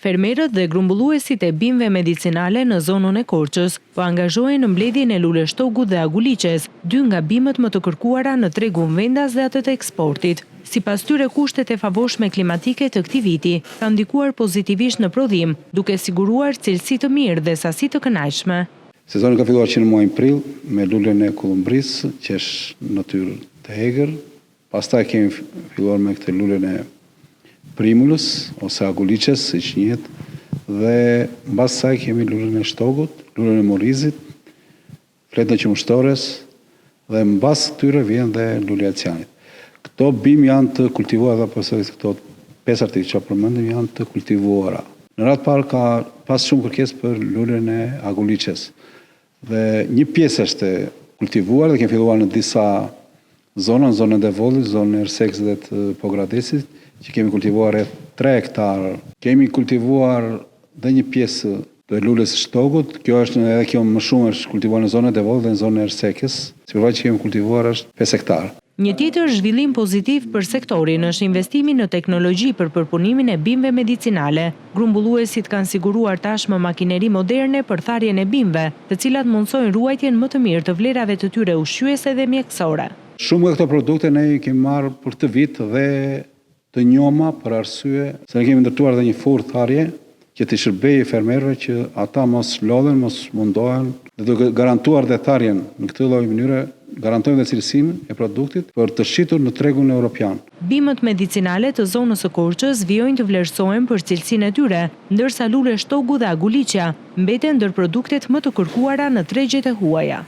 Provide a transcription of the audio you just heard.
Fermerët dhe grumbulluesit e bimëve medicinale në zonën e Korçës po angazhohen në mbledhjen e lule shtogut dhe aguliqes, dy nga bimët më të kërkuara në tregun vendas dhe atë të eksportit. Sipas tyre, kushtet e favorshme klimatike të këtij viti kanë ndikuar pozitivisht në prodhim, duke siguruar cilësi të mirë dhe sasi të kënaqshme. Sezoni ka filluar që në muajin prill me lulen e kulumbrisë, që është natyrë të egër. Pastaj kemi filluar me këtë lulen e primulës ose aguliqes, siç njihet, dhe mbas saj kemi lulen e shtogut, lulen e morizit, fletën e qumshtores dhe mbas këtyre vjen dhe lulja e cianit. Këto bimë janë të kultivuara dhe përsëris këto 5 artikë që përmendëm janë të kultivuara. Në radhë parë ka pas shumë kërkesë për lulen e aguliqes. Dhe një pjesë është e kultivuar dhe kemi filluar në disa zona, në zonën e Devollit, zonën e Erseks dhe të Pogradesit, që kemi kultivuar rreth 3 hektarë. Kemi kultivuar dhe një pjesë të lules shtogut, kjo është edhe kjo më shumë është kultivuar në zonën e Devollit dhe në zonën e Ersekës, sipërfaqe që kemi kultivuar është 5 hektarë. Një tjetër zhvillim pozitiv për sektorin është investimi në teknologji për përpunimin e bimëve medicinale. Grumbulluesit kanë siguruar tashmë makineri moderne për tharjen e bimëve, të cilat mundsojnë ruajtjen më të mirë të vlerave të tyre ushqyese dhe mjekësore. Shumë nga këto produkte ne i kemi marrë për këtë vit dhe të njoma për arsye se ne kemi ndërtuar dhe një furrë tharje që të shërbejë fermerëve që ata mos lodhen, mos mundohen dhe duke garantuar dhe tharjen në këtë lloj mënyre garantojmë dhe cilësinë e produktit për të shitur në tregun evropian. Bimët medicinale të zonës së Korçës vijojnë të vlerësohen për cilësinë e tyre, ndërsa lule shtogu dhe aguliqja mbeten ndër produktet më të kërkuara në tregjet e huaja.